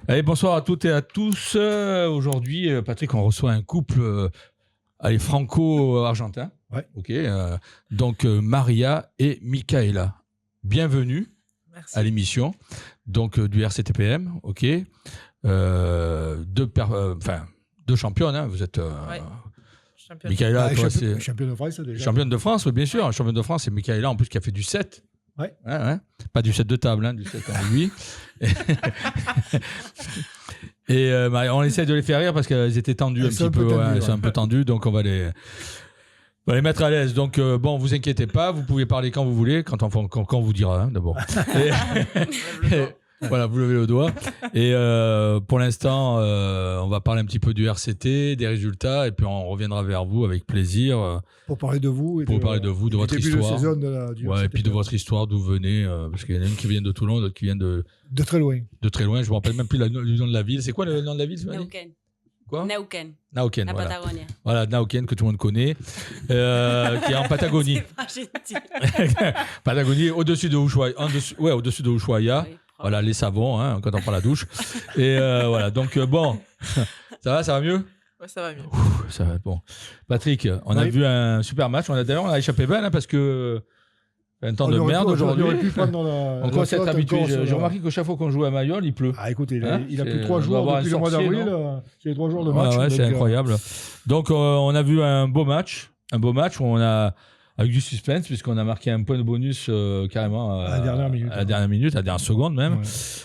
Allez, bonsoir à toutes et à tous. Aujourd'hui, Patrick, on reçoit un couple franco-argentin. Ouais. Ok. Donc, Maria et Michaela. Bienvenue. Merci. À l'émission donc du RCTPM. Ok. Deux championnes. Hein, vous êtes. Ouais. Michaela, toi, c'est championne de France déjà. Championne de France, oui, bien sûr. Championne de France, c'est Michaela en plus qui a fait du 7. Ouais. Pas du 7 de table, hein, du 7 en 8. Et on essaie de les faire rire parce qu'elles étaient tendues un petit peu. Elles sont un peu tendues, donc on va les mettre à l'aise. Donc, bon, vous inquiétez pas, vous pouvez parler quand vous voulez, quand on vous dira, hein, d'abord. Voilà, vous levez le doigt. Et pour l'instant, on va parler un petit peu du RCT, des résultats, et puis on reviendra vers vous avec plaisir. Pour parler de vous. Pour parler de vous, de votre histoire. De saison du et puis de votre histoire, d'où vous venez. Parce qu'il y en a une qui vient de Toulon, d'autres qui viennent de très loin. De très loin, je ne me rappelle même plus le nom de la ville. C'est quoi le nom de la ville? Neuquén. Quoi? Neuquén. Nauquén, la voilà. Patagonie. Voilà, Nauquén, que tout le monde connaît, qui est en Patagonie. C'est pas gentil. Patagonie, au-dessus de Ushuaia. Au-dessus de Ushuaia. Oui, voilà, les savons, hein, quand on prend la douche. Et voilà, donc bon, ça va mieux? Ouais, ça va mieux. Ça va, bon. Patrick, on a vu un super match. D'ailleurs, on a échappé belle, hein, parce que un temps de merde aujourd'hui. On commence à être habitué. J'ai remarqué que chaque fois qu'on joue à Mayol, il pleut. Ah, écoute, il a plu 3 jours depuis le mois d'avril. C'est les 3 jours de match. Ouais, c'est incroyable. Donc, on a vu un beau match où on a, avec du suspense, puisqu'on a marqué un point de bonus carrément à la dernière minute, à la dernière seconde même. Ouais.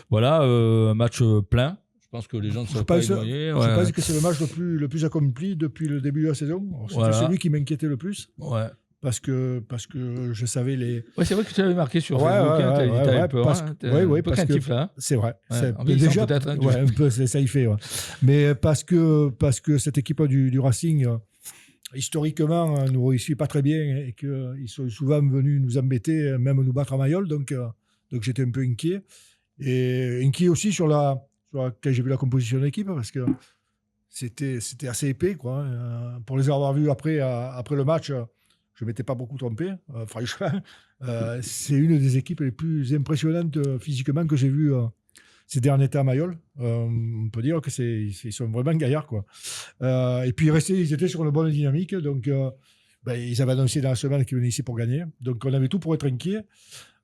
Voilà, un match plein. Je pense que les gens ne sont pas éloignés. Je pense que c'est le match le plus accompli depuis le début de la saison. C'était celui qui m'inquiétait le plus. Ouais. Parce que je savais les. Ouais, c'est vrai que tu l'avais marqué sur Facebook. Tu avais peur. Oui, parce que là. C'est vrai. Déjà, peut-être. Un peu, ça y fait. Ouais. Mais parce que cette équipe du Racing, historiquement, ne réussit pas très bien et qu'ils sont souvent venus nous embêter, même nous battre à Mayol. Donc j'étais un peu inquiet. Et inquiet aussi quand j'ai vu la composition de l'équipe, parce que c'était assez épais, quoi. Pour les avoir vus après le match. Je ne m'étais pas beaucoup trompé. Franchement, c'est une des équipes les plus impressionnantes physiquement que j'ai vues ces derniers temps à Mayol. On peut dire qu'ils sont vraiment gaillards, quoi. Et puis ils étaient sur une bonne dynamique. Donc, ils avaient annoncé dans la semaine qu'ils venaient ici pour gagner. Donc, on avait tout pour être inquiet.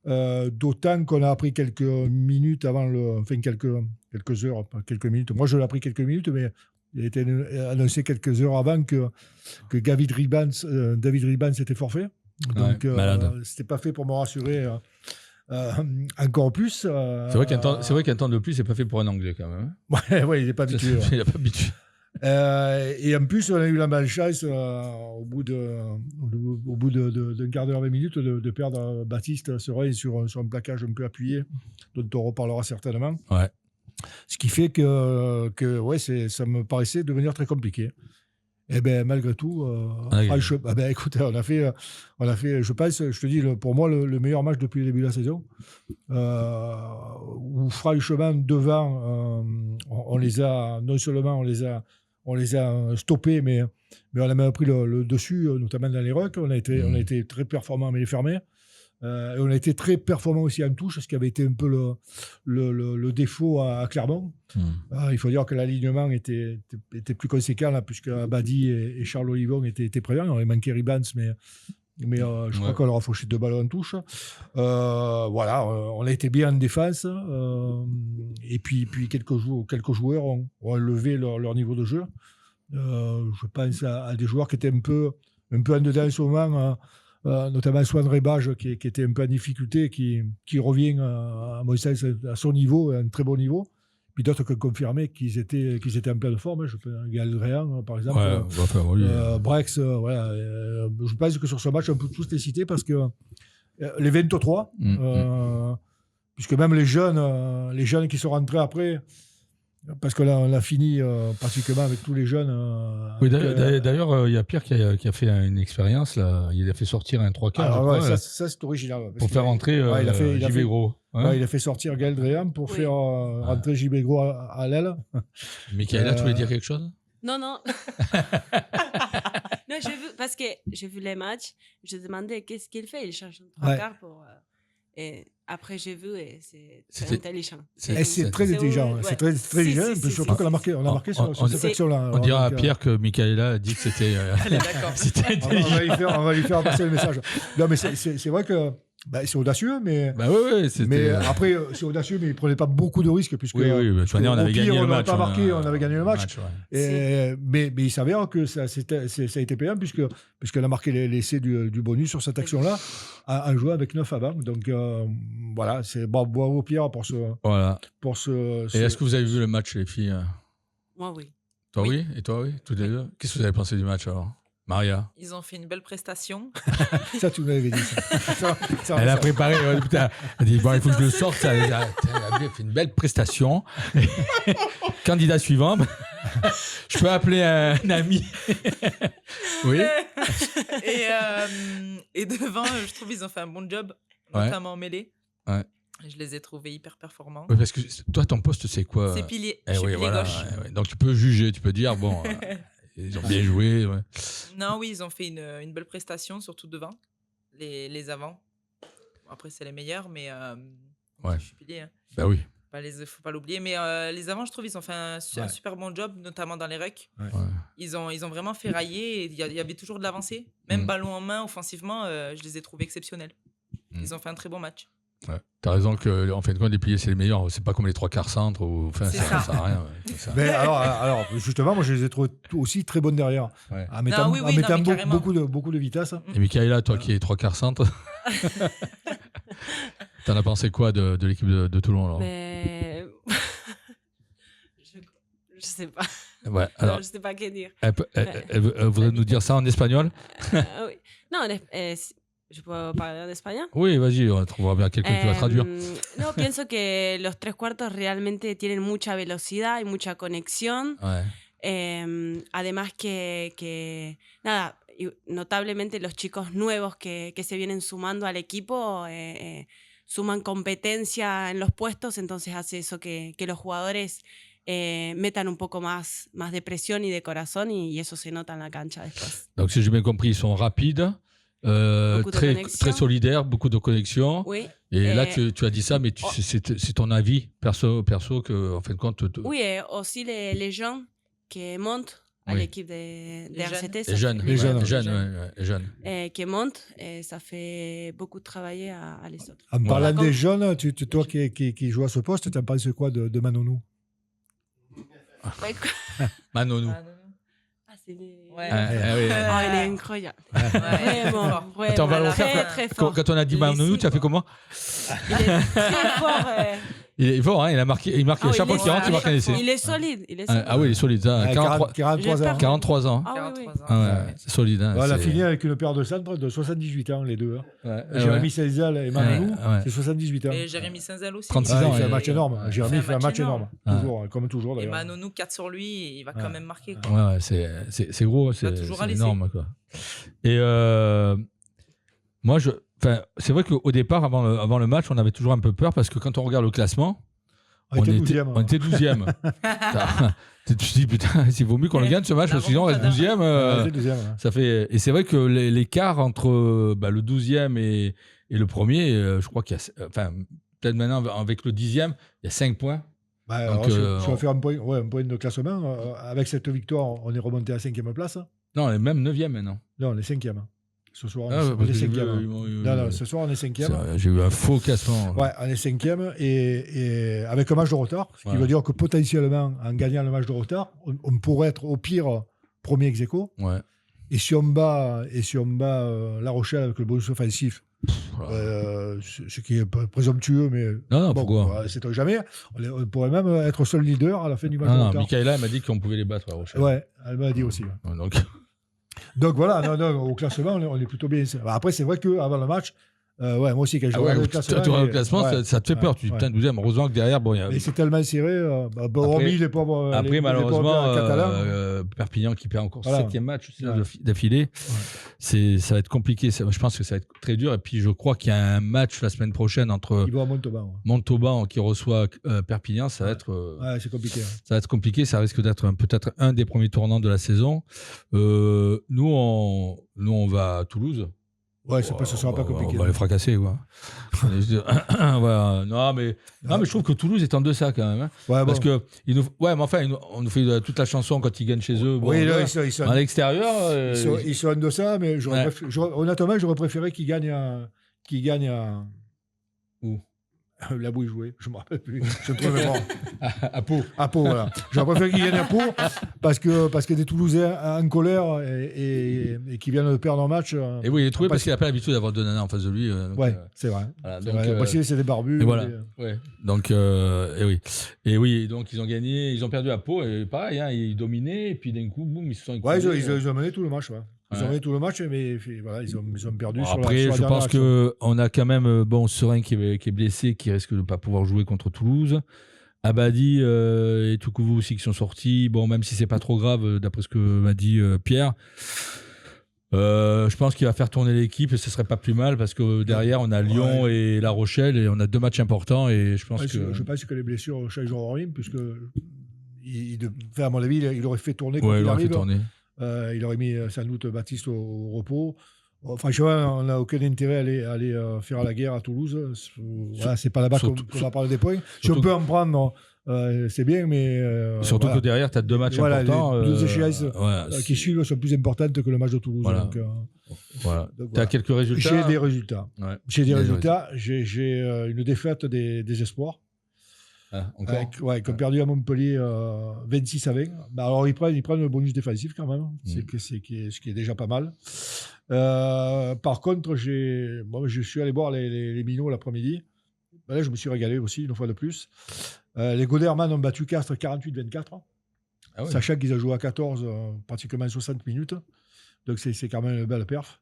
D'autant qu'on a appris quelques minutes avant quelques heures, pas quelques minutes. Moi, je l'ai appris quelques minutes, mais il a été annoncé quelques heures avant que David Ribans était forfait. Donc, c'était pas fait pour me rassurer encore plus. C'est vrai qu'un temps de plus, c'est pas fait pour un Anglais quand même. Ouais, il n'est pas habitué. Il n'est pas habitué. Et en plus, on a eu la malchance au bout d'un quart d'heure, 20 minutes, de perdre Baptiste Serein sur un plaquage un peu appuyé, dont on reparlera certainement. Ouais. Ce qui fait que ça me paraissait devenir très compliqué. Et bien, malgré tout, écoute, on a fait, je pense, je te dis, pour moi, le meilleur match depuis le début de la saison, où franchement, devant, non seulement on les a stoppés, mais on a même pris le dessus, notamment dans les rucks. On a été très performants, mais les fermés. Et on a été très performants aussi en touche, ce qui avait été un peu le défaut à Clermont. Il faut dire que l'alignement était plus conséquent, là, puisque Abadi et Charles Olivon étaient présents. On avait manqué Ribans, mais je crois qu'on leur a fauché 2 ballons en touche. Voilà, on a été bien en défense. Et puis quelques joueurs ont levé leur niveau de jeu. Je pense à des joueurs qui étaient un peu en dedans en ce moment. Notamment Swan Rebage qui était un peu en difficulté, qui revient à mon sens à son niveau, à un très bon niveau. Puis d'autres qui ont confirmé qu'ils étaient en pleine forme. Je peux Galdréan, par exemple. Brex, voilà. Je pense que sur ce match, on peut tous les citer parce que les 23, puisque même les jeunes qui sont rentrés après, parce que là, on a fini pratiquement avec tous les jeunes. Oui, d'ailleurs, il y a Pierre qui a fait une expérience. Là. Il a fait sortir un 3-4. Ça, c'est original. Pour faire rentrer JB Gros. Hein, il a fait sortir Galdréan pour faire rentrer JB Gros à l'aile. Michaela, tu voulais dire quelque chose? Non. Non, parce que j'ai vu les matchs. Je demandais qu'est-ce qu'il fait. Il change un 3 quarts pour... Après, j'ai vu et c'est intelligent. C'est très intelligent. C'est très intelligent. Surtout qu'on a marqué sur cette action-là. On dira à Pierre que Michaela a dit que c'était intelligent. On va lui faire passer le message. Non, mais c'est vrai que c'est audacieux, mais. Mais après, c'est audacieux, mais il ne prenait pas beaucoup de risques. Puisque, on avait gagné le match. On avait gagné le match. Mais il s'avère que ça a été payant, puisqu'elle a marqué l'essai du bonus sur cette action-là, en jouant avec 9 avant. Donc, voilà, c'est bravo Pierre pour ce. Voilà. Et est-ce que vous avez vu le match, les filles? Moi, oui. Toi, oui? Et toi, oui? Tous les deux? Qu'est-ce que vous avez pensé du match alors? Maria? Ils ont fait une belle prestation. Ça, tu m'avais dit. Elle a préparé. Putain, elle a dit bon, il faut que je le sorte. Elle a fait une belle prestation. Candidat suivant. Je peux appeler un ami. Oui. Et devant, je trouve qu'ils ont fait un bon job, notamment en mêlée. Ouais. Je les ai trouvés hyper performants. Oui, parce que toi, ton poste, c'est quoi? C'est pilier. Je suis pilier gauche. Donc, tu peux juger, tu peux dire, bon, ils ont bien joué. Ouais. Non, oui, ils ont fait une belle prestation, surtout devant, les avants. Après, c'est les meilleurs, mais je suis pilier. Hein. Bah oui. Faut pas l'oublier. Mais les avants, je trouve, ils ont fait un super bon job, notamment dans les rucks. Ouais. Ils ont vraiment fait railler. Il y avait toujours de l'avancée. Même ballon en main, offensivement, je les ai trouvés exceptionnels. Ils ont fait un très bon match. Ouais. T'as raison qu'en fin de compte, les piliers, c'est les meilleurs. C'est pas comme les 3/4 centres. Ça sert à rien. Mais alors, justement, moi, je les ai trouvés aussi très bonnes derrière. Ouais. En mettant beaucoup de vitesse. Et Michaela, toi qui es 3/4 centre, t'en as pensé quoi de l'équipe de Toulon alors? Je sais pas. Ouais, alors, je sais pas qué dire. Elle voudrait nous dire ça en espagnol? Oui. Non, ¿je puedo hablar en español? Oui, vas-y, on trouvera bien quelqu'un qui va traduire. No, pienso que los 3/4 realmente tienen mucha velocidad y mucha conexión. Ouais. Además que nada, notablemente los chicos nuevos que se vienen sumando al equipo suman competencia en los puestos, entonces hace eso que los jugadores metan un poco más de presión y de corazón y eso se nota en la cancha después. Donc si j'ai bien compris, ils sont rapides. Très solidaire, beaucoup de connexions. Oui. Et là, tu as dit ça, mais c'est ton avis perso que, en fin de compte. Oui, et aussi les gens qui montent à l'équipe de RCT. Les jeunes. Qui montent, et ça fait beaucoup travailler à les autres. En parlant des jeunes, toi qui joues à ce poste, tu en penses quoi de Manonou? Manonou. Ouais. Il est incroyable. Vraiment. Attends, on va le refaire. Très fort. Quand on a dit Manonou, tu as fait comment? Il est très fort. Il est fort, hein, il marque chaque fois qu'il rentre, il marque un essai. Il est solide. Ah oui, il est solide. 43 ans. Ah oui. C'est solide. Hein, elle a fini avec une paire de centres de 78 ans, les deux. Jérémy Senzel et Manonou, c'est 78 ans. Et Jérémy Senzel aussi. 36 ans. Il fait un match énorme. Jérémy fait un match énorme. Comme toujours, d'ailleurs. Et Manonou, 4 sur lui, il va quand même marquer. Ouais, c'est gros, c'est énorme. Et moi, c'est vrai qu'au départ, avant le match, on avait toujours un peu peur parce que quand on regarde le classement, on était 12e. Tu te dis, putain, il vaut mieux qu'on le gagne ce match parce que sinon on reste 12e. Ça fait... Et c'est vrai que l'écart entre le 12e et le premier, je crois qu'il y a. Enfin, peut-être maintenant avec le 10e, il y a 5 points. Donc, si on va faire un point de classement, avec cette victoire, on est remonté à 5e place. Non, on est même 9e maintenant. Non, on est 5e. Ce soir, on est 5e. Ce soir, on est 5e. J'ai eu un faux classement. Ouais, on est 5e et avec un match de retard. Ce qui veut dire que potentiellement, en gagnant le match de retard, on pourrait être au pire premier ex-aequo. Ouais. Et si on bat La Rochelle avec le bonus offensif, ce qui est présomptueux, mais non, pourquoi c'est jamais. On pourrait même être seul leader à la fin du match de retard. Michaela m'a dit qu'on pouvait les battre, La Rochelle. Ouais, elle m'a dit aussi. Donc voilà, au classement, on est plutôt bien. Après, c'est vrai qu'avant le match, moi aussi, quand je regarde le classement. Ça te fait peur. Tu dis, putain, 12e. Heureusement que derrière, mais c'est tellement serré. Hormis les pauvres. Après, malheureusement, Perpignan qui perd encore 7e match d'affilée. Ça va être compliqué. Je pense que ça va être très dur. Et puis, je crois qu'il y a un match la semaine prochaine entre Montauban qui reçoit Perpignan. Ça va être. C'est compliqué. Ça va être compliqué. Ça risque d'être peut-être un des premiers tournants de la saison. Nous, on va à Toulouse. Ouais, ce sera pas compliqué. On va les fracasser, quoi. Voilà. Non, mais je trouve que Toulouse est en deçà quand même. Hein. Ouais, parce que on nous fait toute la chanson quand ils gagnent chez eux. Bon, ils sont à l'extérieur. Ils sont en deçà, mais honnêtement, j'aurais préféré qu'ils gagnent à. Où? Là où ils jouaient, je ne me rappelle plus. Je me trouvais mort. À Pau. À Pau, voilà. J'aurais préféré qu'ils gagnent à Pau parce que des Toulousains en colère et qui viennent de perdre un match. Et oui, il est trouvé parce qu'il n'a pas l'habitude d'avoir deux nanas en face de lui. C'est vrai. Voilà, c'est vrai. Voici, c'est des barbus. Et voilà. Ouais. Donc, et oui, donc ils ont gagné, ils ont perdu à Pau et pareil, hein, ils dominaient et puis d'un coup, boum, ils se sont écroulés. Ouais, ils ont mené tout le match. Ouais. Ils ont mené tout le match, mais voilà, ils ont perdu. Après, je pense qu'on a quand même Serein qui est blessé, qui risque de ne pas pouvoir jouer contre Toulouse. Abadi et Toukouvou aussi qui sont sortis. Bon, même si c'est pas trop grave, d'après ce que m'a dit Pierre. Je pense qu'il va faire tourner l'équipe et ce serait pas plus mal parce que derrière on a Lyon et La Rochelle et on a 2 matchs importants et je pense je pense que les blessures changeront rien puisque à mon avis il aurait fait tourner quand il arrive. Il aurait mis sans doute Baptiste au repos. Franchement, on n'a aucun intérêt à aller faire la guerre à Toulouse. Voilà, c'est pas là-bas qu'on va parler des points. Si on peut en prendre, c'est bien, mais. Surtout que derrière, tu as 2 matchs importants. Les 2 échéances qui suivent sont plus importantes que le match de Toulouse. Voilà. Donc, tu as quelques résultats. J'ai des résultats. J'ai une défaite des espoirs. Encore qui ont perdu à Montpellier 26-20. Alors ils prennent le bonus défensif quand même, ce qui est déjà pas mal. Par contre, je suis allé voir les Minots l'après-midi. Là, je me suis régalé aussi, une fois de plus. Les Goderman ont battu Castres 48-24, sachant qu'ils ont joué à 14 pratiquement 60 minutes. Donc c'est quand même une belle perf.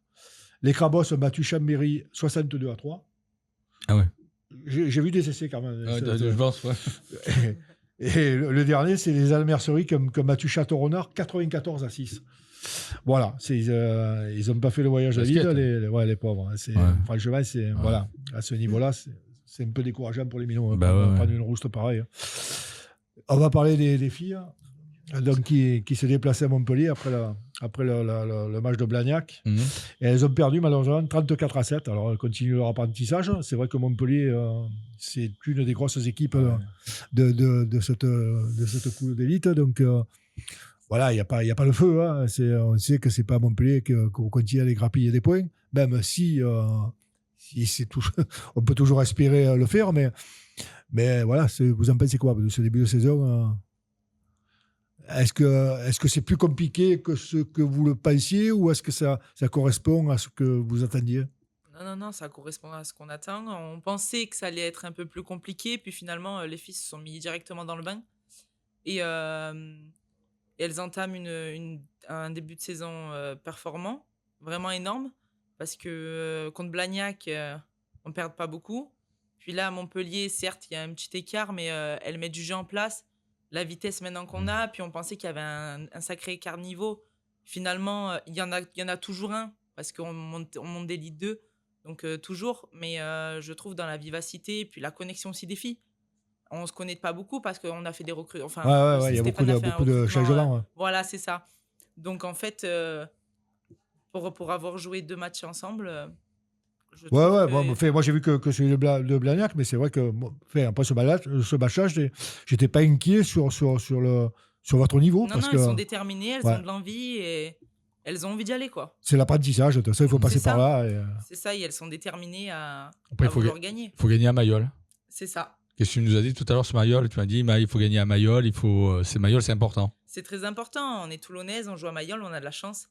Les Crabos ont battu Chambéry 62-3. Ah ouais. J'ai vu des essais quand même. Je pense, ouais. Et le dernier, c'est les Almerceries qui ont battu Château-Renard 94-6. Voilà, ils n'ont pas fait le voyage à vide, les pauvres. Franchement, voilà, à ce niveau-là, c'est un peu décourageant pour les Minots. Prendre une rouste pareille. On va parler des filles donc, qui se déplaçaient à Montpellier après le match de Blagnac. Et elles ont perdu malheureusement 34-7. Alors elles continuent leur apprentissage. C'est vrai que Montpellier, c'est une des grosses équipes de cette cour d'élite. Donc voilà, il n'y a pas le feu. Hein. On sait que ce n'est pas à Montpellier qu'on continue à aller grappiller des points, même si on peut toujours espérer le faire. Mais voilà, vous en pensez quoi de ce début de saison Est-ce que c'est plus compliqué que ce que vous le pensiez ou est-ce que ça correspond à ce que vous attendiez? Non, ça correspond à ce qu'on attend. On pensait que ça allait être un peu plus compliqué, puis finalement, les filles se sont mis directement dans le bain. Et elles entament un début de saison performant, vraiment énorme, parce que contre Blagnac, on ne perd pas beaucoup. Puis là, à Montpellier, certes, il y a un petit écart, mais elles mettent du jeu en place. La vitesse maintenant qu'on a, puis on pensait qu'il y avait un sacré écart de niveau. Finalement, il y en a toujours un, parce qu'on monte d'élite 2, donc toujours. Mais je trouve dans la vivacité, puis la connexion aussi des filles. On ne se connaît pas beaucoup parce qu'on a fait des recrues. Enfin, il y a beaucoup de changements. Voilà, c'est ça. Donc en fait, pour avoir joué 2 matchs ensemble... moi j'ai vu que celui de Blagnac, mais c'est vrai que après ce match-là, j'étais pas inquiet sur votre niveau. Non, elles sont déterminées, elles ont de l'envie et elles ont envie d'y aller, quoi. C'est l'apprentissage, ça il faut passer par là. C'est ça, et elles sont déterminées à vouloir gagner. Il faut gagner à Mayol. C'est ça. Qu'est-ce que tu nous as dit tout à l'heure sur Mayol? Tu m'as dit il faut gagner à Mayol, Mayol c'est important. C'est très important, on est toulonnaises, on joue à Mayol, on a de la chance.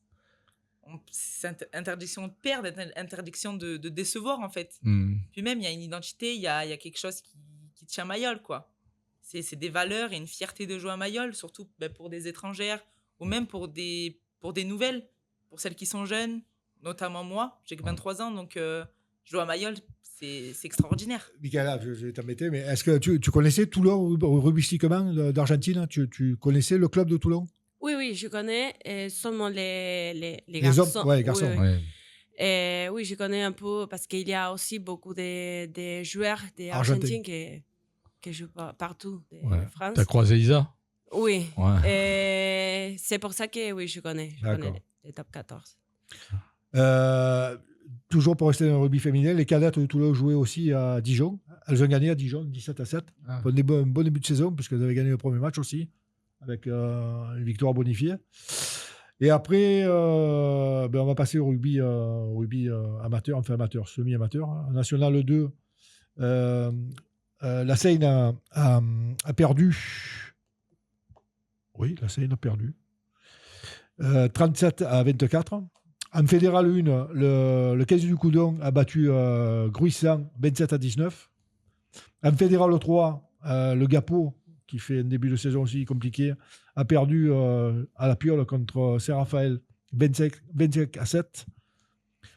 C'est interdiction de perdre, interdiction de décevoir en fait. Puis même il y a une identité, il y a quelque chose qui tient Mayol, quoi. C'est des valeurs et une fierté de jouer à Mayol, surtout pour des étrangères ou même pour des nouvelles, pour celles qui sont jeunes, notamment moi, j'ai que 23 ans, donc jouer à Mayol, c'est extraordinaire. Michaela, je vais t'embêter, mais est-ce que tu connaissais Toulon rugbysticement d'Argentine? Tu connaissais le club de Toulon? Oui, je connais seulement les garçons. Les garçons. Oui. Oui, je connais un peu parce qu'il y a aussi beaucoup de joueurs d'Argentine qui jouent partout en France. Tu as croisé Isa? Oui. C'est pour ça que oui, je connais les top 14. toujours pour rester dans le rugby féminin, les cadettes de Toulouse jouaient aussi à Dijon. Elles ont gagné à Dijon 17-7. Un bon début de saison, puisqu'elles avaient gagné le premier match aussi, avec une victoire bonifiée. Et après, on va passer au rugby amateur, enfin amateur, semi-amateur. En National 2, la Seine a perdu. Oui, la Seine a perdu. 37-24. En Fédéral 1, le 15 du Coudon a battu Gruissan 27-19. En Fédéral 3, le Gapo, qui fait un début de saison aussi compliqué, a perdu à la Piole contre Saint-Raphaël 25-7.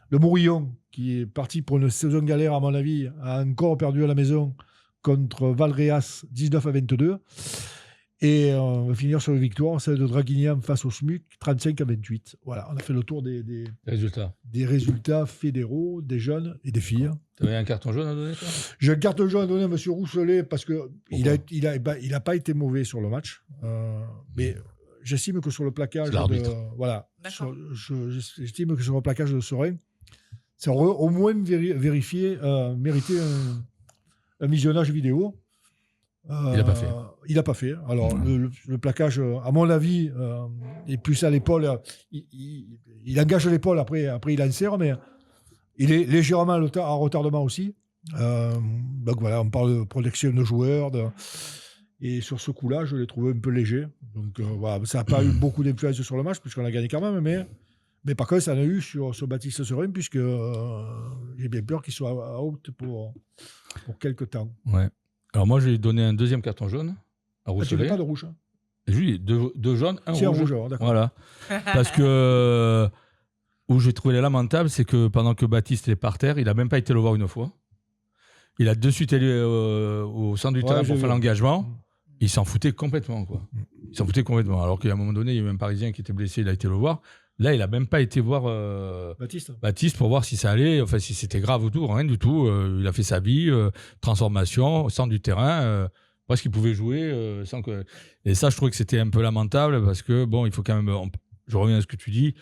Le Mourillon, qui est parti pour une saison galère à mon avis, a encore perdu à la maison contre Valréas 19-22. Et on va finir sur la victoire, celle de Draguignan face au SMUC, 35-28. Voilà, on a fait le tour des résultats fédéraux, des jeunes et des filles. Tu avais un carton jaune à donner, toi ? J'ai un carton jaune à donner à M. Rousselet parce qu'il n'a pas été mauvais sur le match. Mais j'estime que sur le plaquage j'estime que sur le plaquage de Serein, ça aurait au moins mérité un visionnage vidéo. Il n'a pas fait. Alors, le plaquage, à mon avis, est plus à l'épaule. Il engage l'épaule, après il insère, mais il est légèrement en retardement aussi. Donc voilà, on parle de protection de joueurs. Et sur ce coup-là, je l'ai trouvé un peu léger. Donc voilà, ça n'a pas eu beaucoup d'influence sur le match, puisqu'on a gagné quand même, mais par contre, ça en a eu sur Baptiste Serein, puisque j'ai bien peur qu'il soit out pour quelques temps. Ouais. Alors moi, j'ai donné un deuxième carton jaune à Rousselet. Tu n'as pas de rouge, hein? Lui, deux jaunes, un rouge. C'est un rouge, d'accord. Voilà. Parce que où j'ai trouvé lamentable, c'est que pendant que Baptiste est par terre, il n'a même pas été le voir une fois. Il a de suite allé au centre du terrain pour faire l'engagement. Il s'en foutait complètement, quoi. Il s'en foutait complètement. Alors qu'à un moment donné, il y avait un Parisien qui était blessé, il a été le voir. Là, il n'a même pas été voir Baptiste pour voir si ça allait, enfin si c'était grave ou tout, rien du tout. Il a fait sa vie, transformation, au centre du terrain, parce qu'il pouvait jouer sans que. Et ça, je trouve que c'était un peu lamentable parce que bon, il faut quand même. Je reviens à ce que tu dis. Il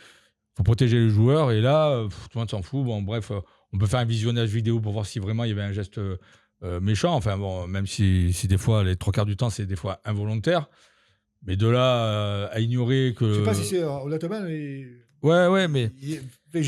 faut protéger les joueurs et là, tout le monde s'en fout. Bon, bref, on peut faire un visionnage vidéo pour voir si vraiment il y avait un geste méchant. Enfin bon, même si des fois, les 3/4 du temps, c'est des fois involontaire. Mais de là à ignorer que. Je sais pas si c'est honnêtement. Ouais, mais.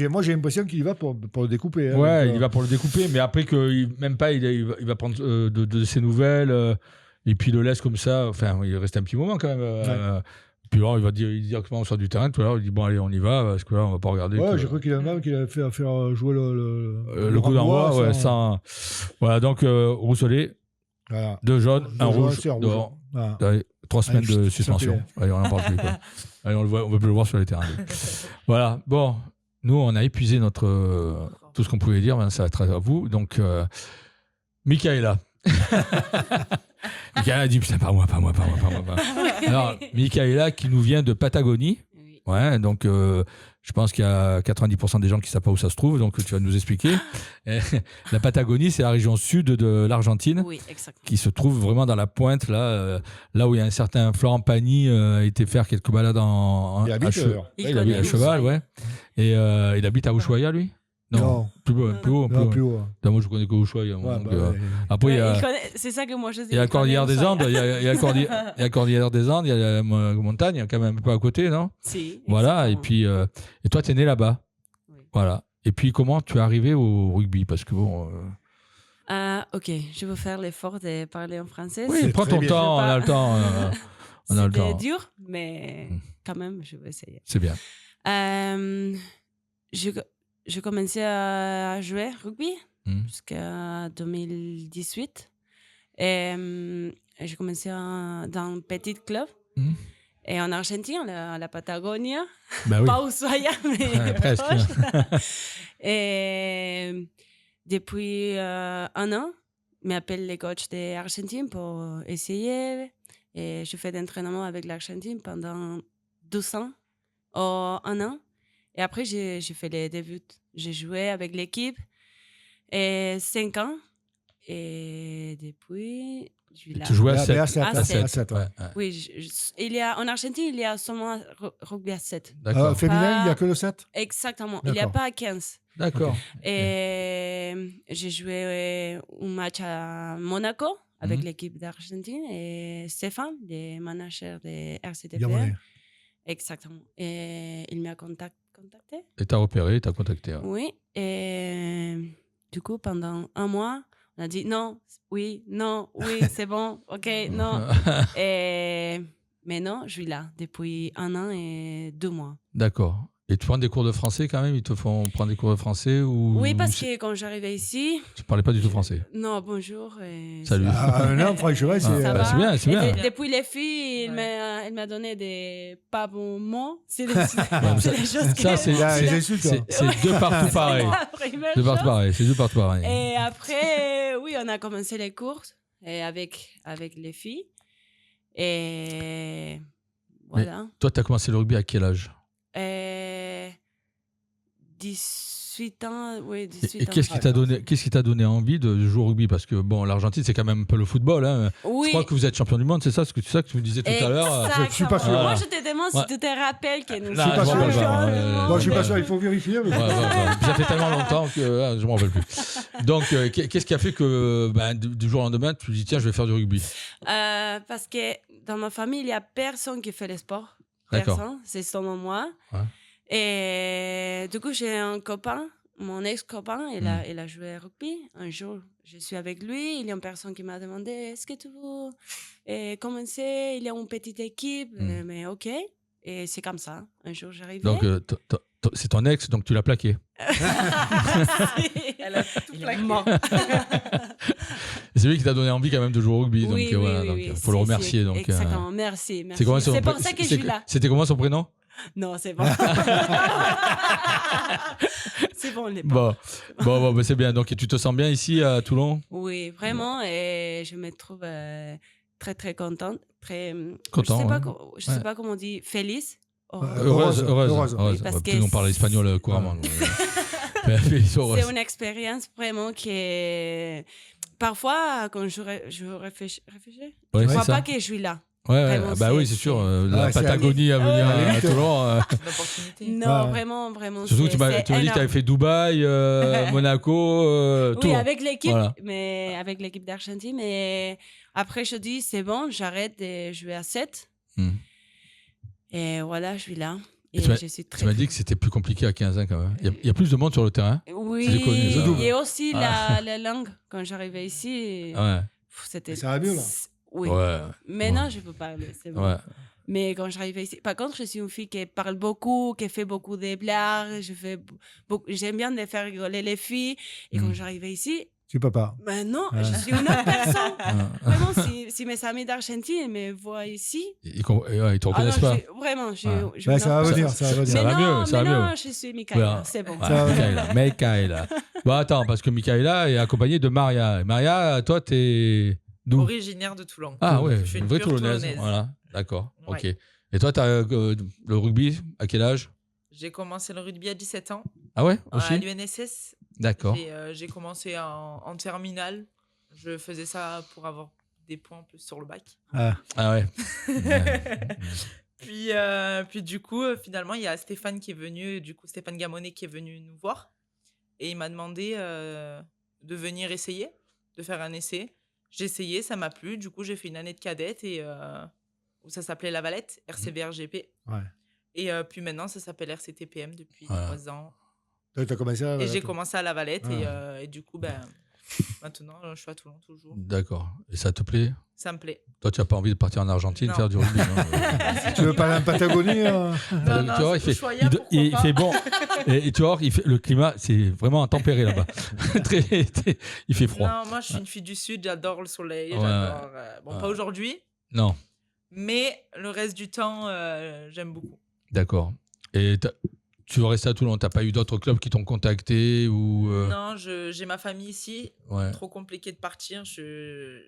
Moi, j'ai l'impression qu'il y va pour le découper. Hein, ouais, il va pour le découper, mais après que même pas, il va prendre de ses nouvelles et puis il le laisse comme ça. Enfin, il reste un petit moment quand même. Puis alors, il va dire directement au sort du terrain. Tout à l'heure, il dit bon, allez, on y va, parce que là, on va pas regarder. Ouais, j'ai cru qu'il avait fait faire jouer le coup d'envoi, ouais, sans. Voilà, donc Rousselet, voilà. 2 jaunes, un rouge. Dehors. Voilà. 3 semaines de suspension. Allez, on n'en parle plus. Quoi. Allez, on ne peut le voir sur les terrains. Voilà. Bon, nous, on a épuisé tout ce qu'on pouvait dire. Maintenant, ça va être à vous. Donc, Michaela. Michaela a dit putain, pas moi. Alors, Michaela qui nous vient de Patagonie. Ouais, donc je pense qu'il y a 90% des gens qui ne savent pas où ça se trouve, donc tu vas nous expliquer. La Patagonie, c'est la région sud de l'Argentine, qui se trouve vraiment dans la pointe, là où il y a un certain Florent Pagny a été faire quelques balades à cheval, ouais. Et il habite à Ushuaia, lui ? Non, plus haut. Moi, je connais que Ushuaia. Après, c'est ça que moi je dis. Il y a la Cordillère des Andes, il y a la Cordillère des Andes, il y a la montagne, quand même un peu à côté, non ? Si. Voilà, exactement. et toi, tu es né là-bas. Oui. Voilà. Et puis, comment tu es arrivé au rugby ? Parce que bon. Ok, je vais faire l'effort de parler en français. Oui, prends ton temps, on a le temps. C'était dur, mais quand même, je vais essayer. C'est bien. J'ai commencé à jouer rugby jusqu'à 2018. Et j'ai commencé dans un petit club. Et en Argentine, la Patagonie. Bah oui. Pas Ushuaia, mais presque. Et depuis un an, m'appellent les coachs d'Argentine pour essayer. Et je fais d'entraînement avec l'Argentine pendant 12 ans, ou 1 an. Et après, j'ai fait les débuts. J'ai joué avec l'équipe et 5 ans. Et depuis, Tu jouais à 7. À 7. Ouais. Oui, en Argentine, il y a seulement rugby à 7. D'accord. Féminin, il n'y a que le 7 ? Exactement. Il n'y a pas à 15. D'accord. Et j'ai joué un match à Monaco avec l'équipe d'Argentine et Stéphane, le manager de RCTPM. Exactement. Et il m'a contacté. Et t'as repéré, t'as contacté. Ouais. Oui. Et du coup, pendant un mois, on a dit non, oui, c'est bon, ok, non. Mais non, je suis là depuis 1 an et 2 mois. D'accord. Et tu prends des cours de français quand même ? Ils te font prendre des cours de français ou... Oui, parce que quand j'arrivais ici... Tu parlais pas du tout français ? Non, bonjour. Salut. Non, franchement, c'est bien, c'est bien. Depuis les filles, il m'a donné des pas bons mots. C'est des choses que... Ça, c'est deux partout pareil. C'est deux partout pareil. Et après, oui, on a commencé les cours avec les filles. Et voilà. Mais toi, tu as commencé le rugby à quel âge ? 18 ans, oui, 18 ans. Et qu'est-ce qui t'a donné envie de jouer au rugby ? Parce que bon, l'Argentine, c'est quand même un peu le football. Hein. Oui. Je crois que vous êtes champion du monde, c'est ça ce que tu me disais tout à l'heure. Je suis pas sûr. Moi, je te demande si tu te rappelles que nous sommes champions. Moi, je suis pas sûr, il faut vérifier. Mais... Ça fait tellement longtemps que je m'en rappelle plus. Donc, qu'est-ce qui a fait que du jour au lendemain, tu te dis tiens, je vais faire du rugby ? Parce que dans ma famille, il n'y a personne qui fait le sport. D'accord. Personne, c'est seulement moi. Ouais. Et du coup, j'ai un copain, mon ex-copain, il a joué au rugby. Un jour, je suis avec lui, il y a une personne qui m'a demandé est-ce que tu veux commencer ? Il y a une petite équipe, mais ok. Et c'est comme ça. Un jour, j'arrive. Donc, c'est ton ex, donc tu l'as plaqué. Elle a tout plaqué. C'est lui qui t'a donné envie quand même de jouer au rugby. Oui, donc, oui. Faut le remercier. Donc, exactement, merci. C'est pour ça que je suis là. C'était comment son prénom ? Non, c'est bon. C'est bon, les bon, c'est bien. Donc, tu te sens bien ici à Toulon ? Oui, vraiment. Et je me trouve très, très contente. Je sais pas comment on dit. Feliz. Heureuse. Parce que on parle espagnol couramment. C'est une expérience vraiment qui est... Parfois, quand je réfléchis, je ne crois pas que je suis là. Ouais, oui, c'est sûr. La Patagonie à venir à Toulon. Non, vraiment. Surtout que tu m'as dit que tu avais fait Dubaï, Monaco, oui, avec l'équipe, mais avec l'équipe d'Argentine. Mais après, je dis, c'est bon, j'arrête de jouer à 7. Et voilà, je suis là. Et tu m'as dit que c'était plus compliqué à 15 ans quand même. Il y a plus de monde sur le terrain. Oui, et aussi la langue. Quand j'arrivais ici, c'était... Ça va mieux là. Oui. Ouais. Maintenant, je peux parler, c'est bon. Ouais. Mais quand j'arrive ici... Par contre, je suis une fille qui parle beaucoup, qui fait beaucoup de blagues. J'aime bien de faire rigoler les filles. Et quand j'arrive ici... Tu peux pas. Ben non, je suis une autre personne. Vraiment, si mes amis d'Argentine me voient ici... Ils te reconnaissent pas. Vraiment, ça va venir. Ça va mieux. Non, je suis Michaela, c'est bon. Michaela. Bon, attends, parce que Michaela est accompagnée de Maria. Maria, toi, t'es... D'où ? Originaire de Toulon. Ah ouais, je suis une vraie Toulonnaise. Voilà, d'accord, ok. Et toi, tu as le rugby, à quel âge ? J'ai commencé le rugby à 17 ans. Ah ouais, aussi ? À l'UNSS. D'accord. J'ai commencé en terminale. Je faisais ça pour avoir des points en plus sur le bac. Ah ouais. Puis du coup, finalement, il y a Stéphane qui est venu, Stéphane Gamonet qui est venu nous voir. Et il m'a demandé de venir essayer, de faire un essai. J'ai essayé, ça m'a plu. Du coup, j'ai fait une année de cadette où ça s'appelait La Valette, RCBRGP. Ouais. Et puis maintenant, ça s'appelle RCTPM depuis 3 ans. T'as commencé à la Valette. Et j'ai commencé à La Valette. Et du coup, maintenant, je suis à Toulon toujours. D'accord. Et ça te plaît ? Ça me plaît. Toi, tu n'as pas envie de partir en Argentine faire du rugby, non ? Tu veux pas en Patagonie Non, tu vois, il fait bon. Et tu vois, le climat, c'est vraiment tempéré là-bas. Il fait froid. Non, moi, je suis une fille du Sud. J'adore le soleil. J'adore... pas aujourd'hui. Non. Mais le reste du temps, j'aime beaucoup. D'accord. Et tu veux rester à Toulon ? T'as pas eu d'autres clubs qui t'ont contacté ou Non, j'ai ma famille ici. Ouais. Trop compliqué de partir. Je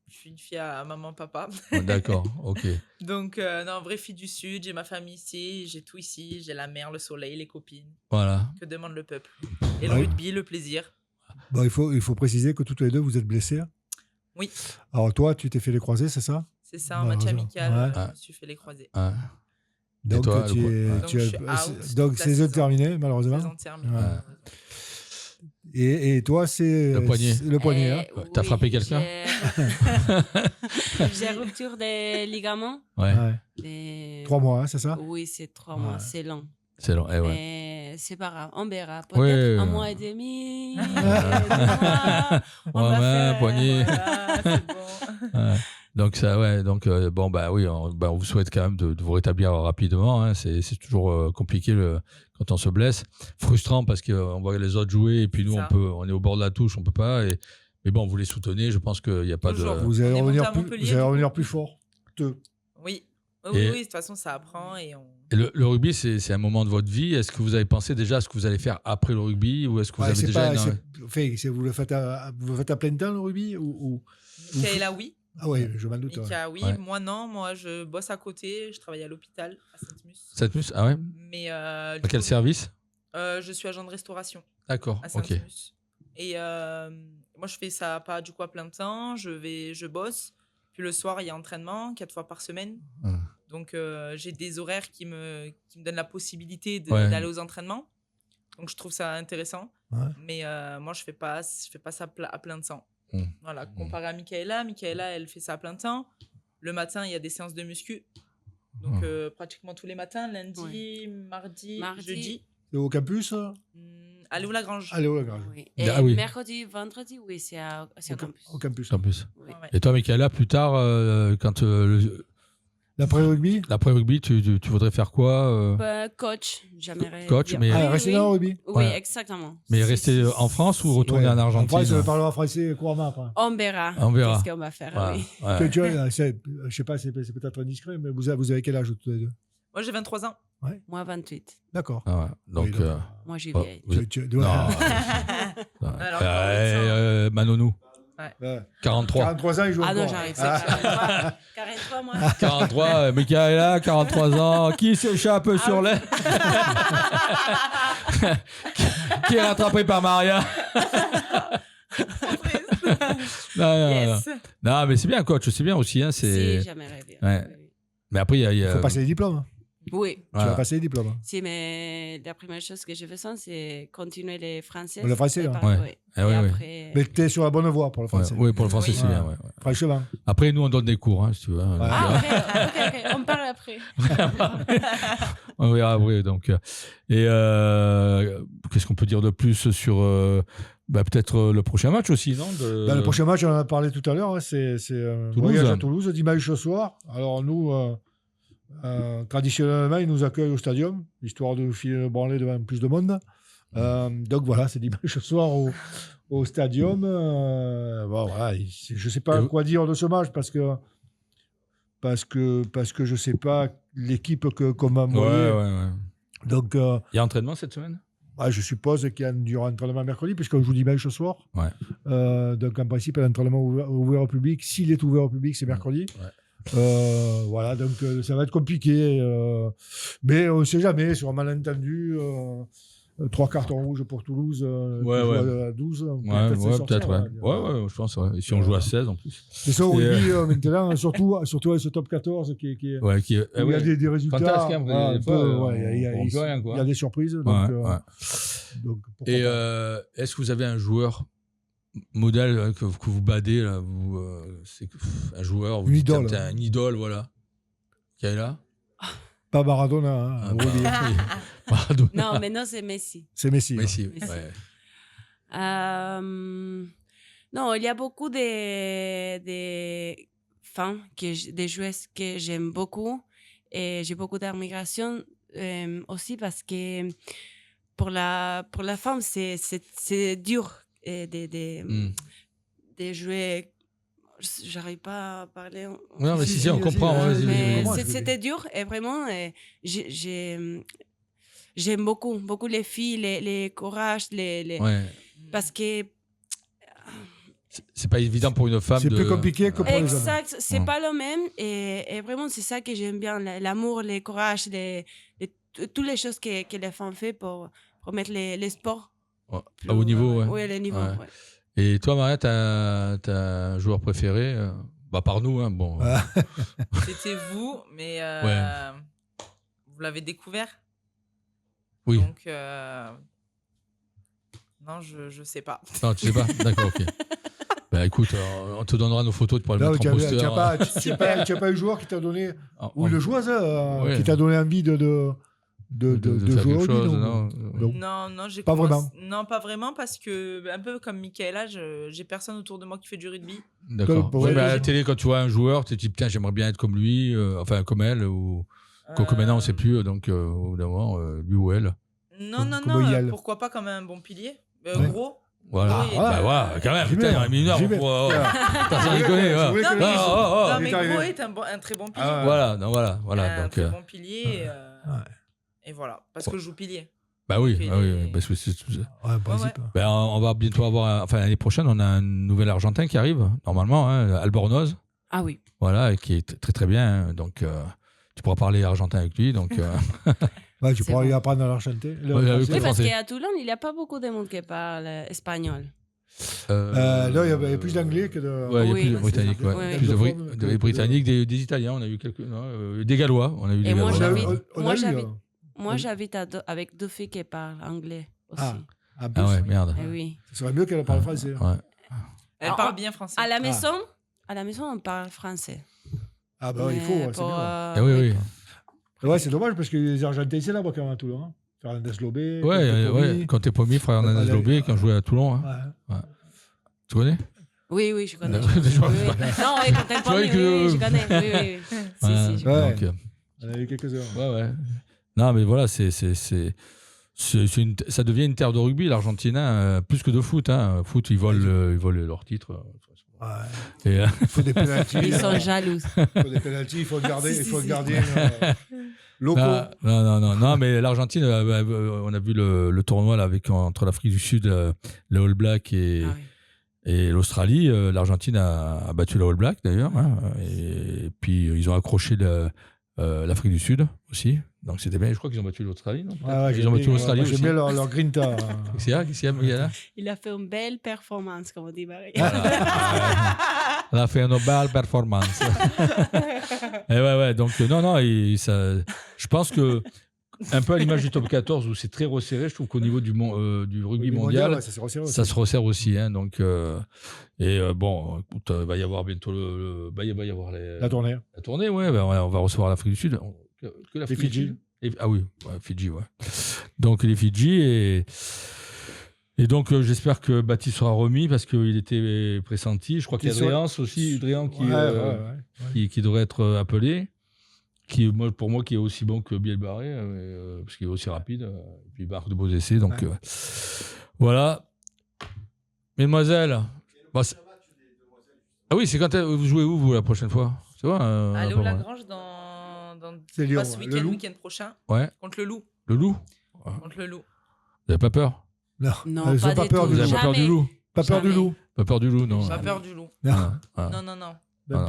suis une fille à maman, papa. Oh, d'accord, ok. Donc, non, vraie fille du Sud. J'ai ma famille ici. J'ai tout ici. J'ai la mer, le soleil, les copines. Voilà. Que demande le peuple ? Et le rugby, le plaisir. Bon, il faut préciser que toutes les deux, vous êtes blessés. Oui. Alors toi, tu t'es fait les croisés, c'est ça? C'est ça, un match amical, je me suis fait les croisés. Donc, toi, donc saison terminée, malheureusement. Saison terminée. Et toi, c'est le poignet. Le poignet, hein. Oui, T'as frappé quelqu'un? J'ai rupture des ligaments. Ouais. 3 mois, hein, c'est ça? Oui, c'est 3 mois, c'est long. C'est long, Mais c'est pas grave, on verra. Peut-être un mois et demi. 2 mois, on va faire, poignet. Voilà, c'est bon. Donc ça, donc bon oui, on vous souhaite quand même de vous rétablir rapidement. Hein. C'est toujours compliqué quand on se blesse, frustrant parce qu'on voit les autres jouer et puis nous on est au bord de la touche, on peut pas. Mais bon, vous les soutenez. Je pense qu'il n'y a pas de. Vous allez revenir plus fort. Oui. Oui, de toute façon, ça apprend. Et le rugby, c'est un moment de votre vie. Est-ce que vous avez pensé déjà à ce que vous allez faire après le rugby ou est-ce que vous avez déjà... vous le faites à plein temps, le rugby Michaela, oui. Ah oui, je m'en doute. Oui, moi non. Moi, je bosse à côté. Je travaille à l'hôpital, à Sainte-Mus. Sainte-Mus, ah ouais. Mais, à quel service? Je suis agent de restauration. D'accord, à Sainte-Mus. Et moi, je fais ça pas du coup à plein temps. Je bosse. Puis le soir, il y a entraînement 4 fois par semaine. Donc, j'ai des horaires qui me donnent la possibilité d'aller aux entraînements. Donc, je trouve ça intéressant. Mais moi, je fais pas ça à plein temps. Voilà, comparé à Michaela, elle fait ça à plein temps. Le matin, il y a des séances de muscu. Donc, pratiquement tous les matins, lundi, mardi, jeudi. C'est au campus? À Léo-Lagrange. Oui. Et mercredi, vendredi, oui, c'est au campus. Au campus. Oui. Et toi, Michaela, plus tard, quand... L'après-rugby, tu voudrais faire quoi? Coach, j'aimerais. Coach, mais rester dans le rugby. Oui, exactement. Mais rester en France ou retourner en Argentine? En France, je parle français couramment. On verra. Qu'est-ce qu'on va faire, oui. Je sais pas, c'est peut-être indiscret, mais vous avez quel âge tous les deux? Moi, j'ai 23 ans. Moi, 28. D'accord. Donc, moi, j'ai vieille. Manonou. 43. 43 ans, il joue encore. Ah non, j'arrive. 43, moi. 43, Michaela, 43 ans. Qui s'échappe sur les... Qui est rattrapé par Maria. Non, mais c'est bien, coach. C'est bien aussi. Hein, si, j'aimerais bien. Mais après, il faut passer les diplômes. Oui. Tu vas passer les diplômes. Si, mais la première chose que je fais, c'est continuer les français. Le français, oui. Après... Mais tu es sur la bonne voie pour le français. Oui, pour le français, c'est bien. Franchement. Après, nous, on donne des cours, hein, si tu veux. Ok. On parle après. On verra après. Donc. Et qu'est-ce qu'on peut dire de plus sur peut-être le prochain match aussi, non? Le prochain match, on en a parlé tout à l'heure. C'est voyage à Toulouse, dimanche au soir. Alors, nous... traditionnellement, ils nous accueillent au stadium, histoire de nous filer le branler devant plus de monde. Donc voilà, c'est dimanche soir au stadium. Je ne sais pas quoi dire de ce match parce que je ne sais pas l'équipe qu'on m'a envoyée. Donc, il y a entraînement cette semaine? Je suppose qu'il y aura entraînement mercredi puisqu'on joue dimanche soir. Donc en principe, l'entraînement ouvert au public, s'il est ouvert au public, c'est mercredi. Voilà, donc ça va être compliqué, mais on ne sait jamais, sur un malentendu, 3 cartons rouges pour Toulouse, à 12, peut-être, je pense, et si on joue à 16 en plus. C'est ça, au rugby, maintenant, surtout avec ce top 14 qui il y a des résultats, il y a des surprises. Donc, et est-ce que vous avez un joueur modèle que vous badez là, c'est un joueur, une idole, une idole, voilà. Qui est là? Pas Maradona, Maradona. Non, mais non, c'est Messi. C'est Messi. Ouais. Non, il y a beaucoup de femmes, des joueuses que j'aime beaucoup et j'ai beaucoup d'admiration aussi parce que pour la femme, c'est dur. Des jouets, j'arrive pas à parler. Non, mais si, on comprend. C'était dur et vraiment, j'aime beaucoup les filles, les courages, parce que c'est pas évident pour une femme. C'est plus compliqué que pour les hommes. Exact, c'est pas le même et vraiment c'est ça que j'aime bien, l'amour, le courage, toutes les choses que les femmes font pour mettre les sports. À haut niveau, Oui, le niveau. Et toi, Maria, t'as un joueur préféré par nous, hein, bon. C'était vous, mais vous l'avez découvert. Oui. Donc, non, je sais pas. Non, tu sais pas. D'accord, ok. Bah écoute, on te donnera nos photos, tu pourras le mettre en poster. Tu n'as pas eu le joueur qui t'a donné, ou le joueur qui t'a donné envie de jouer au rugby, non, j'ai pas vraiment. Non, pas vraiment, parce que, un peu comme Michaela, j'ai personne autour de moi qui fait du rugby. D'accord. Ouais, mais à la télé, quand tu vois un joueur, tu te dis, putain, j'aimerais bien être comme lui, enfin, comme elle, ou comme maintenant, on ne sait plus, donc, au bout d'un moment, lui ou elle. Non, pourquoi pas comme un bon pilier, gros. Voilà, voilà, quand même, putain, il aurait mis une heure pour. Personne ne connaît. Non, mais Gros est un très bon pilier. Voilà. Un très bon pilier. Et voilà, parce que je joue pilier. Bah oui, parce que c'est tout ça. Ben, on va bientôt avoir. Enfin, l'année prochaine, on a un nouvel Argentin qui arrive, normalement, Albornoz. Ah oui. Voilà, et qui est très très bien. Donc, tu pourras parler argentin avec lui. Donc. Tu pourras lui apprendre à l'argentin. Oui, parce qu'à Toulon, il n'y a pas beaucoup de monde qui parle espagnol. Là, il y avait plus d'anglais que de. Ouais, il y a plus de britanniques. Plus de britanniques, des italiens, on a eu quelques. Des gallois, on a eu des gallois. Moi, j'habite avec deux filles qui parlent anglais aussi. Ah ouais, merde. Oui. Ce serait mieux qu'elle parle français. Elle parle bien français. À la maison, on parle français. Ah bah il faut, c'est bien. Oui. Ouais, c'est dommage parce que les Argentins, c'est là-bas quand même à Toulon. Fernandez Lobé. Ouais, quand t'es Pommier, Fernandez Lobé, qui ont joué à Toulon. Tu connais? Oui, je connais. Non, quand t'es Pommier, je connais. Oui. Si, je connais. On a eu quelques-heures. Ouais. Non, mais voilà, ça devient une terre de rugby, l'Argentine, plus que de foot. Foot, ils volent leurs titres. Il faut des pénaltys. Ils sont jaloux. Il faut des pénaltys, il faut le gardien locaux. Non, mais l'Argentine, on a vu le tournoi là, entre l'Afrique du Sud, le All Black et l'Australie. L'Argentine a battu le All Black d'ailleurs. Et puis ils ont accroché l'Afrique du Sud aussi. Donc c'était bien. Je crois qu'ils ont battu l'Australie, non? Ils ont battu l'Australie aussi. J'aime bien leur grinta. Qu'est-ce qu'il y a là? Il a fait une belle performance, comme on dit Marie. Il a fait une belle performance. Et ouais. Donc non. Je pense que un peu à l'image du top 14 où c'est très resserré, je trouve qu'au niveau du rugby mondial, ça se resserre aussi. Donc bon, écoute, il va y avoir bientôt la tournée. La tournée, ouais. On va recevoir l'Afrique du Sud. Que les Fidji. Fidji, ouais. Donc les Fidji et donc j'espère que Baptiste sera remis parce qu'il était pressenti. Je crois qu'il y a Adrien qui devrait être appelé. Pour moi, qui est aussi bon que Biel Barré, parce qu'il est aussi rapide. Et puis il marque de beaux essais. Donc voilà. Mesdemoiselles. Oui, c'est quand vous jouez où, vous, la prochaine fois? C'est vrai. Allez au Lagrange dans ce week-end prochain. Ouais. Contre le Loup. Le Loup? Contre le Loup. Vous n'avez pas peur? Non, ils n'ont pas peur du loup. Vous n'avez pas peur du loup? Pas peur du loup. Pas peur du loup, non. Pas peur du loup. Non.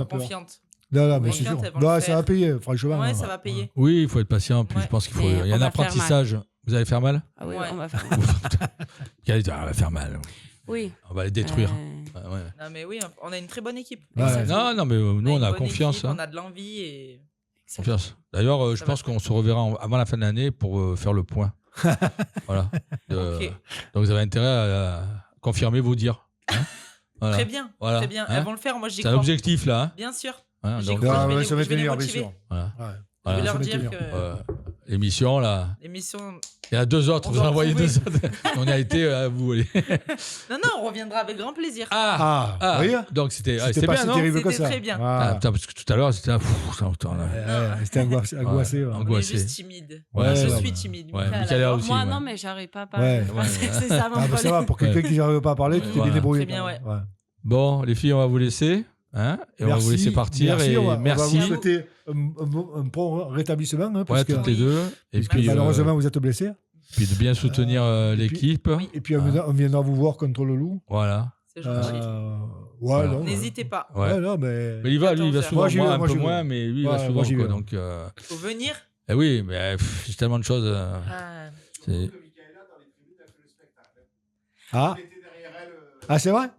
Confiante. Non, mais c'est sûr. Ça va payer, franchement. Ouais, ça va payer. Oui, il faut être patient. Puis je pense qu'il faut. Il y a un apprentissage. Vous allez faire mal? Ah oui, on va faire mal. On va faire mal. Oui. On va les détruire. Non, mais oui, on a une très bonne équipe. Non, mais nous, on a confiance. On a de l'envie et. Confiance. D'ailleurs, je pense qu'on se reverra avant la fin de l'année pour faire le point. Voilà. Donc, vous avez intérêt à confirmer vos dires. Très bien. Très bien. Elles vont le faire. Moi, j'y crois. C'est un objectif, là. Bien sûr. Donc, ça va je vais les tenir, bien motiver. sûr. Je vais leur dire que. L'émission, là. Il y a 2 autres. Vous en envoyez 2 autres. On y a été, vous voulez. Non, on reviendra avec grand plaisir. Oui. Donc c'était bien, non? C'était très bien. Parce que tout à l'heure, c'était là. C'était angoissé. On est juste timide. Je suis timide. Moi, non, mais j'arrive pas à parler. C'est ça mon problème. Ça va, pour quelqu'un qui n'arrive pas à parler, tu t'es bien débrouillé. Très bien, ouais. Bon, les filles, on va vous laisser. Et on va vous laisser partir. Merci. On va vous souhaiter un bon rétablissement. Toutes les deux. Et puis, malheureusement, vous êtes blessés. Puis de bien soutenir l'équipe. Et puis on viendra vous voir contre le Loup. Voilà. C'est gentil. N'hésitez pas. Mais il va souvent, moi un peu moins, mais lui il va souvent. Donc, faut venir. Oui, mais j'ai tellement de choses. C'est vrai?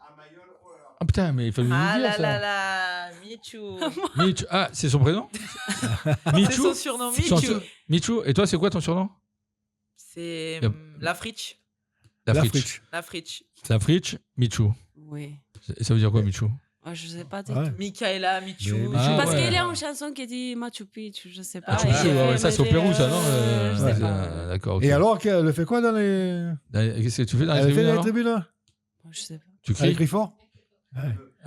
Ah putain, mais il fallait nous Ah dire là ça. là là, Michou. Michou. Ah, c'est son prénom. C'est son surnom, Michou. Michou. Et toi, c'est quoi ton surnom? C'est la Fritsch. La Fritsch. La Fritsch. La Fritsch, Michou. Oui. Ça veut dire quoi, Michou? Oh, je sais pas du Ouais. tout. Michaela, Michou. Parce ouais. qu'il y a une chanson qui dit Machu Picchu, je sais pas. Machu Picchu, ouais, ça c'est au Pérou, ça, non? Je sais pas. D'accord. Ok. Et alors, elle fait quoi dans les. Qu'est-ce que tu fais dans les Elle fait tribunes dans les alors? tribunes, là? Je sais pas. Tu Elle cries? crie fort?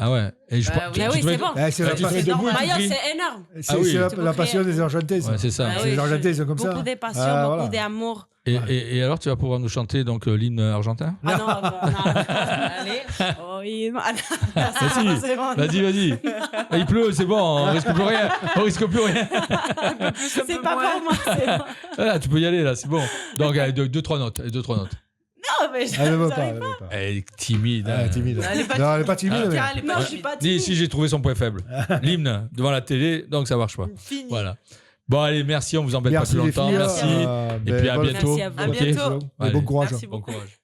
Ah ouais. Et je Bah pense- oui. Ah tu oui, te mets- c'est bon. C'est tu te mets C'est debout et normal. tu Mayotte, cries. c'est énorme. C'est Ah oui. la passion des Argentais, ça. Ouais, c'est ça. Ah Les oui, Argentais, c'est comme ça. Beaucoup de passion, Ah, beaucoup voilà. d'amour. Et alors, tu vas pouvoir nous chanter donc l'hymne argentin? Ah non, Allez. oui, non. Vas-y, C'est bon. vas-y. Ah, il pleut, c'est bon, on risque plus rien. On risque plus rien. C'est pas pour moi, c'est bon. Ah, tu peux y aller là, c'est bon. Donc, allez, deux, trois notes. Non, mais Elle ne veut pas. j'arrive Elle veut pas. Elle est timide. Elle est timide. Elle est pas Non, elle n'est pas timide. mais- Elle est Non, pas je suis pas timide. Dis ici, j'ai trouvé son point faible. L'hymne devant la télé, donc ça marche pas. Fini. Voilà. Bon, allez, merci, on vous embête Merci pas plus les longtemps. filles. Merci. Et puis à bonne- bientôt. Merci à vous. À Ok. bientôt. Et bon courage. Merci Bon beaucoup. courage.